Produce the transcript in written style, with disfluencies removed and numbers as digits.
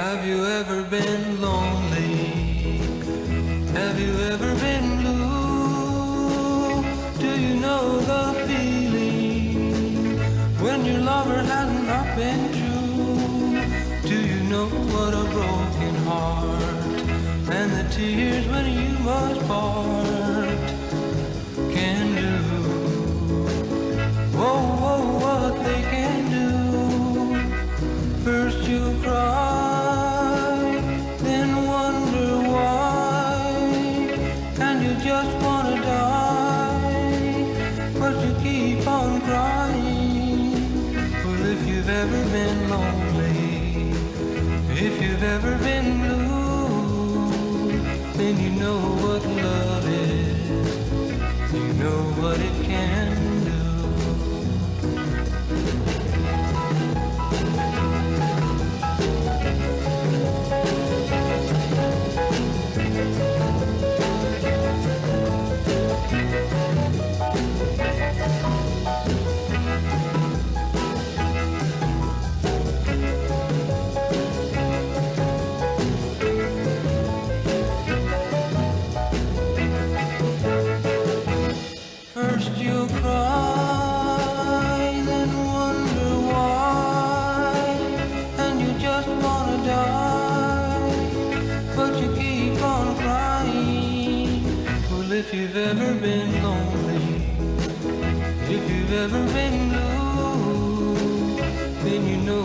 Have you ever been lonely? Have you ever been blue? Do you know the feeling when your lover has not been true? Do you know what a broken heart and the tears when you must part can do? Whoa, whoa, what they can do. First you cry, then wonder why, and you just wanna die, but you keep on crying. Well, if you've ever been lonely, if you've ever been blue, then you know what love is, you know what it can do. First you cry, then wonder why, and you just wanna die, but you keep on crying. Well, if you've ever been lonely, if you've ever been blue, then you know